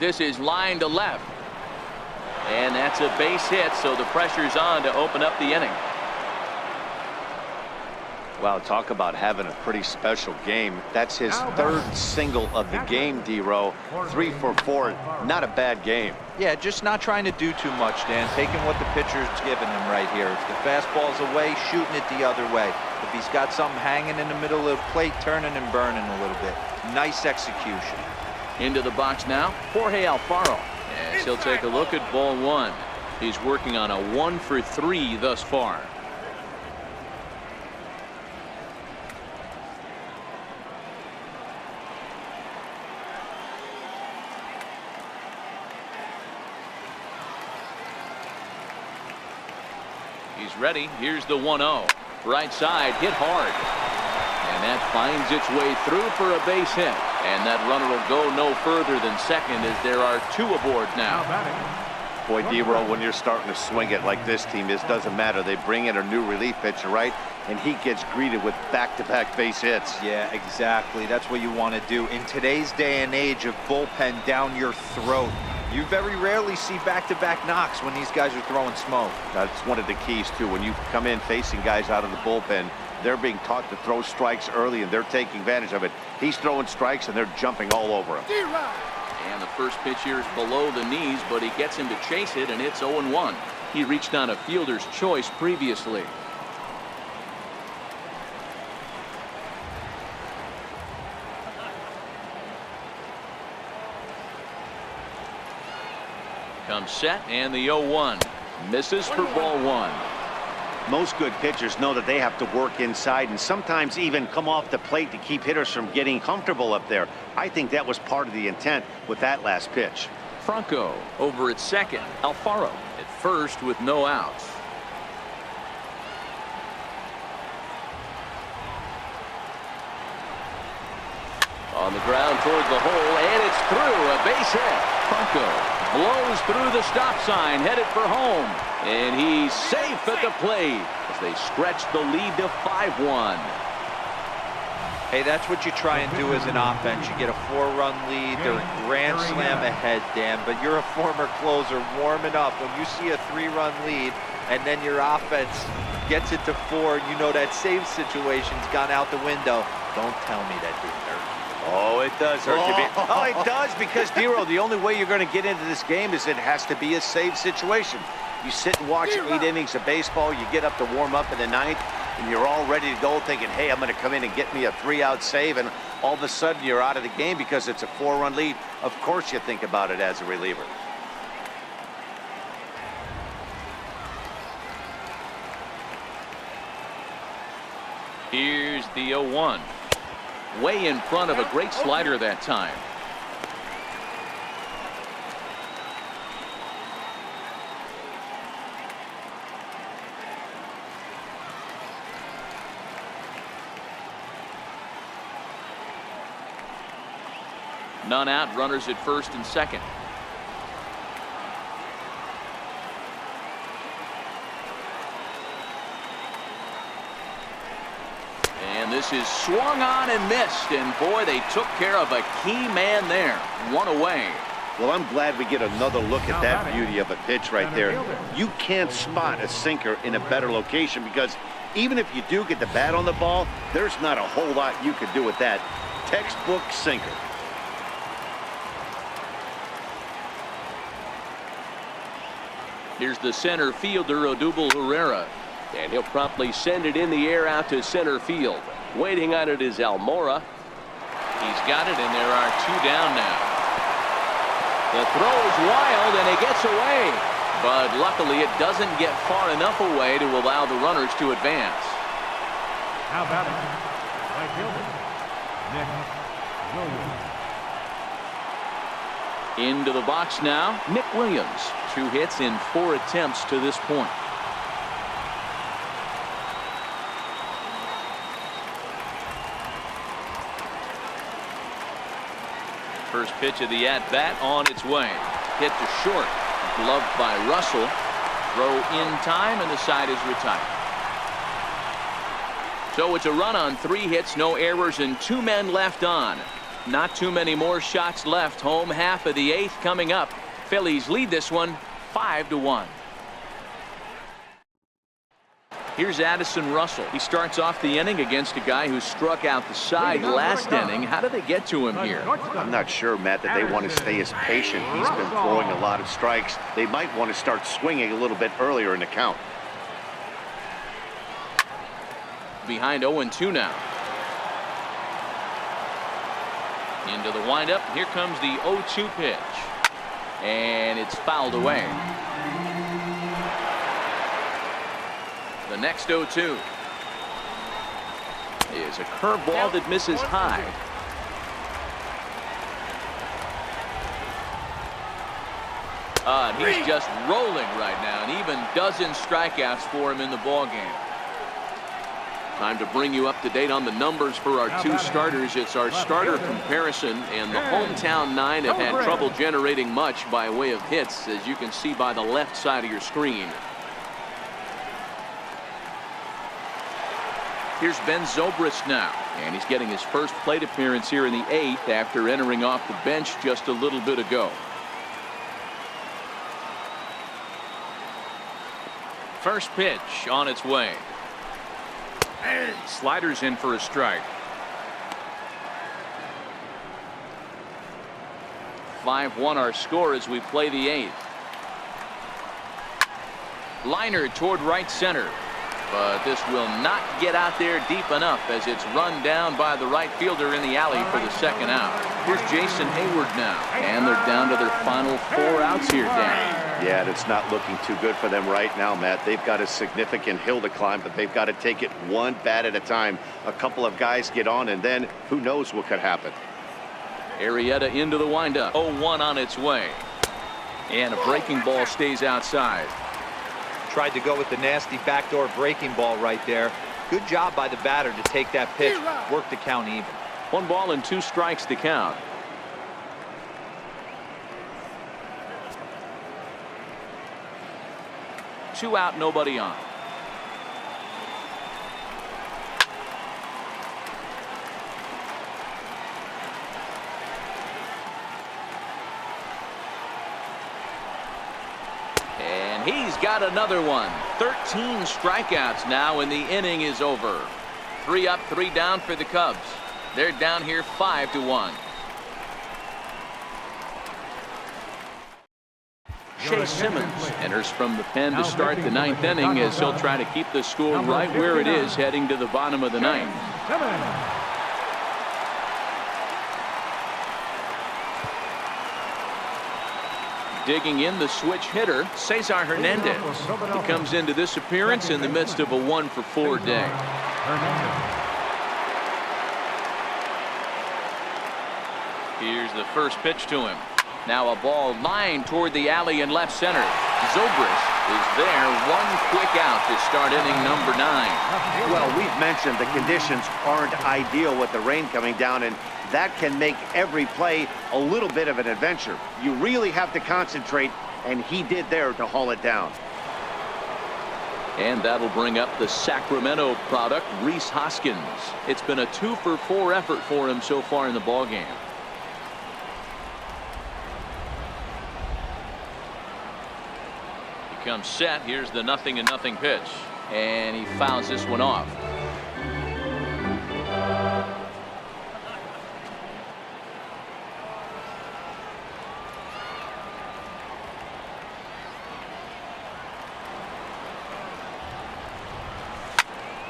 Speaker 1: This is line to left. And that's a base hit, so the pressure's on to open up the inning.
Speaker 2: Wow, talk about having a pretty special game. That's his third single of the game, D-Row. 3 for 4. Not a bad game.
Speaker 3: Yeah, just not trying to do too much, Dan. Taking what the pitcher's giving him right here. If the fastball's away, shooting it the other way. If he's got something hanging in the middle of the plate, turning and burning a little bit. Nice execution.
Speaker 1: Into the box now, Jorge Alfaro. As he'll take a look at ball one. He's working on a 1 for 3 thus far. He's ready. Here's the 1-0. Right side, hit hard. And that finds its way through for a base hit. And that runner will go no further than second as there are 2 aboard now.
Speaker 2: Boy, D-Row, when you're starting to swing it like this team is, doesn't matter. They bring in a new relief pitcher, right? And he gets greeted with back-to-back base hits.
Speaker 3: Yeah, exactly. That's what you want to do. In today's day and age of bullpen down your throat, you very rarely see back-to-back knocks when these guys are throwing smoke.
Speaker 2: That's one of the keys, too. When you come in facing guys out of the bullpen, they're being taught to throw strikes early, and they're taking advantage of it. He's throwing strikes, and they're jumping all over him.
Speaker 1: And the first pitch here is below the knees, but he gets him to chase it, and it's 0-1. He reached on a fielder's choice previously. Comes set, and the 0-1 misses for ball one.
Speaker 2: Most good pitchers know that they have to work inside and sometimes even come off the plate to keep hitters from getting comfortable up there. I think that was part of the intent with that last pitch.
Speaker 1: Franco over at second. Alfaro at first with no outs. On the ground toward the hole, and it's through. A base hit. Franco blows through the stop sign, headed for home. And he's safe at the plate as they stretch the lead to 5-1.
Speaker 3: Hey, that's what you try and do as an offense. You get a 4-run lead. They're a grand slam ahead, Dan, but you're a former closer warming up. When you see a 3-run lead and then your offense gets it to 4, you know that save situation's gone out the window. Don't tell me that didn't hurt.
Speaker 2: Oh, it does hurt you. Oh, it does, because, D-Row, the only way you're going to get into this game is it has to be a save situation. You sit and watch 8 innings of baseball, you get up to warm up in the 9th, and you're all ready to go thinking, hey, I'm going to come in and get me a 3-out save, and all of a sudden you're out of the game because it's a 4-run lead. Of course you think about it as a reliever.
Speaker 1: Here's the 0-1. Way in front of a great slider that time. None out, runners at first and second. And this is swung on and missed, and boy, they took care of a key man there. 1 away.
Speaker 2: Well, I'm glad we get another look at that beauty of a pitch right there. You can't spot a sinker in a better location because even if you do get the bat on the ball, there's not a whole lot you could do with that. Textbook sinker.
Speaker 1: Here's the center fielder, Odubel Herrera. And he'll promptly send it in the air out to center field. Waiting on it is Almora. He's got it, and there are 2 down now. The throw is wild, and it gets away. But luckily, it doesn't get far enough away to allow the runners to advance.
Speaker 4: How about it? Right fielder, Nick Williams.
Speaker 1: Into the box now, Nick Williams. 2 hits in 4 attempts to this point. First pitch of the at-bat on its way. Hit to short. Gloved by Russell. Throw in time, and the side is retired. So it's a run on 3 hits, no errors, and 2 men left on. Not too many more shots left. Home half of the 8th coming up. Phillies lead this one 5-1. Here's Addison Russell. He starts off the inning against a guy who struck out the side last inning. How did they get to him here?
Speaker 2: I'm not sure, Matt, that they want to stay as patient. He's been throwing a lot of strikes. They might want to start swinging a little bit earlier in the count.
Speaker 1: Behind 0-2 now. Into the windup. Here comes the 0-2 pitch. And it's fouled away. The next 0-2 is a curveball that misses high. He's just rolling right now, and even dozen strikeouts for him in the ballgame. Time to bring you up to date on the numbers for our two starters. It's our starter comparison, and the hometown nine have had trouble generating much by way of hits, as you can see by the left side of your screen. Here's Ben Zobrist now, and he's getting his first plate appearance here in the 8th after entering off the bench just a little bit ago. First pitch on its way. Sliders in for a strike. 5-1 our score as we play the 8th. Liner toward right center. But this will not get out there deep enough as it's run down by the right fielder in the alley for the second out. Here's Jason Hayward now, and they're down to their final 4 outs here, Dan.
Speaker 2: Yeah, that's not looking too good for them right now, Matt. They've got a significant hill to climb, but they've got to take it one bat at a time. A couple of guys get on, and then who knows what could happen.
Speaker 1: Arrieta into the windup. 0-1 on its way. And a breaking ball stays outside.
Speaker 3: Tried to go with the nasty backdoor breaking ball right there. Good job by the batter to take that pitch, work the count even.
Speaker 1: 1 ball and 2 strikes to count. Two out, nobody on. He's got another one. 13 strikeouts now, and the inning is over. 3 up, 3 down for the Cubs. They're down here 5-1. Shea Simmons enters from the pen to start the 9th inning as he'll try to keep the score right where it is heading to the bottom of the 9th. Digging in the switch hitter, Cesar Hernandez. He comes into this appearance in the midst of a 1-for-4 day. Here's the first pitch to him. Now a ball lined toward the alley in left center. Zobrist is there. 1 quick out to start inning number 9.
Speaker 2: Well, we've mentioned the conditions aren't ideal with the rain coming down, and that can make every play a little bit of an adventure. You really have to concentrate, and he did there to haul it down.
Speaker 1: And that'll bring up the Sacramento product, Rhys Hoskins. It's been a 2-for-4 effort for him so far in the ballgame. He comes set. Here's the 0-0 pitch, and he fouls this one off.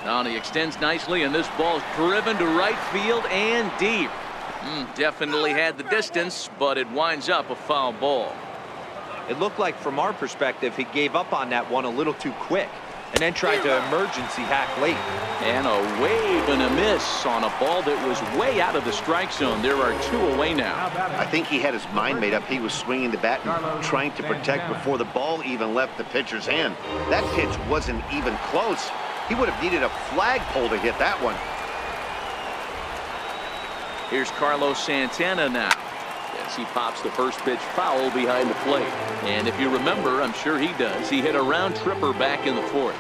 Speaker 1: Now he extends nicely, and this ball's driven to right field and deep. Definitely had the distance, but it winds up a foul ball.
Speaker 3: It looked like, from our perspective, he gave up on that one a little too quick and then tried to emergency hack late.
Speaker 1: And a wave and a miss on a ball that was way out of the strike zone. There are 2 away now.
Speaker 2: I think he had his mind made up. He was swinging the bat and trying to protect before the ball even left the pitcher's hand. That pitch wasn't even close. He would have needed a flagpole to hit that one.
Speaker 1: Here's Carlos Santana now, as he pops the first pitch foul behind the plate. And if you remember, I'm sure he does, he hit a round tripper back in the 4th.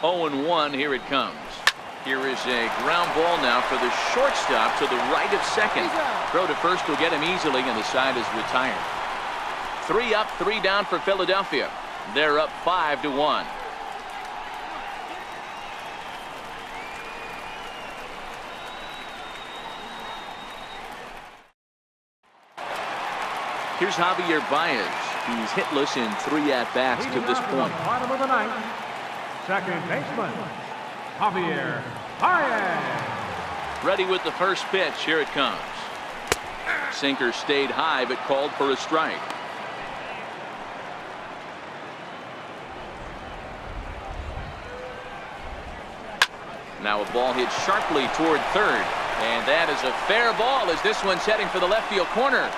Speaker 1: 0-1. Here it comes. Here is a ground ball now for the shortstop to the right of second. Throw to first will get him easily, and the side is retired. 3 up, 3 down for Philadelphia. They're up 5-1. Here's Javier Baez. He's hitless in 3 at-bats to this point.
Speaker 4: Bottom of the ninth, second baseman, Javier Baez.
Speaker 1: Ready with the first pitch. Here it comes. Sinker stayed high, but called for a strike. Now a ball hit sharply toward third, and that is a fair ball as this one's heading for the left field corner.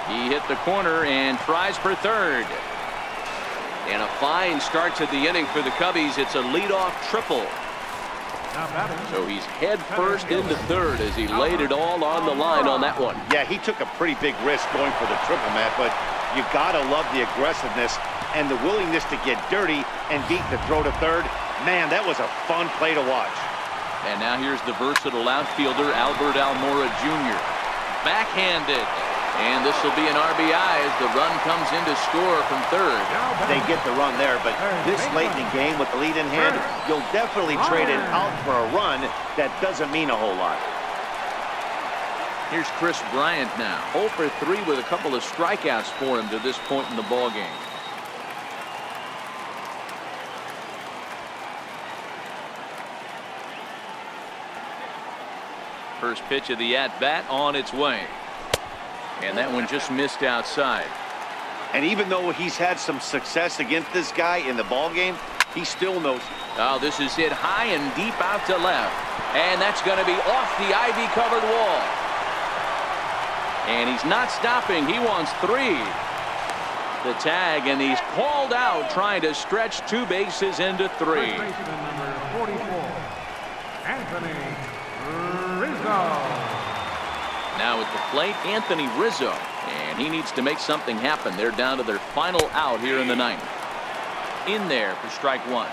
Speaker 1: He hit the corner and tries for third. And a fine start to the inning for the Cubbies. It's a leadoff triple. So he's head first into third as he laid it all on the line on that one.
Speaker 2: Yeah, he took a pretty big risk going for the triple, Matt, but you gotta love the aggressiveness and the willingness to get dirty and beat the throw to third. Man, that was a fun play to watch.
Speaker 1: And now here's the versatile outfielder Albert Almora Jr. Backhanded. And this will be an RBI as the run comes in to score from third.
Speaker 2: They get the run there, but this late in the game with the lead in hand, you'll definitely trade it out for a run that doesn't mean a whole lot.
Speaker 1: Here's Chris Bryant now. 0 for 3 with a couple of strikeouts for him to this point in the ballgame. First pitch of the at-bat on its way. And that one just missed outside.
Speaker 2: And even though he's had some success against this guy in the ballgame, he still knows.
Speaker 1: Oh, this is hit high and deep out to left. And that's going to be off the ivy-covered wall. And he's not stopping. He wants 3. The tag, and he's called out trying to stretch 2 bases into 3.
Speaker 4: First baseman number 44, Anthony Rizzo.
Speaker 1: Now at the plate, Anthony Rizzo, and he needs to make something happen. They're down to their final out here in the 9th. In there for strike 1.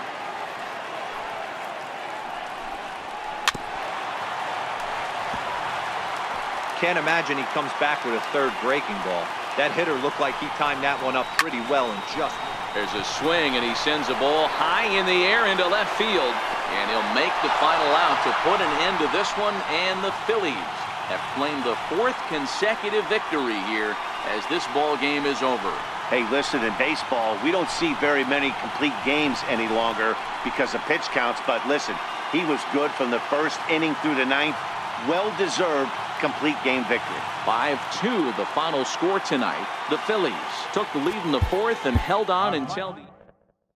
Speaker 3: Can't imagine he comes back with a third breaking ball. That hitter looked like he timed that one up pretty well and just.
Speaker 1: There's a swing, and he sends a ball high in the air into left field, and he'll make the final out to put an end to this one, and the Phillies have claimed the 4th consecutive victory here as this ball game is over.
Speaker 2: Hey, listen, in baseball, we don't see very many complete games any longer because of pitch counts, but listen, he was good from the first inning through the 9th. Well-deserved complete game victory.
Speaker 1: 5-2 the final score tonight. The Phillies took the lead in the 4th and held on until the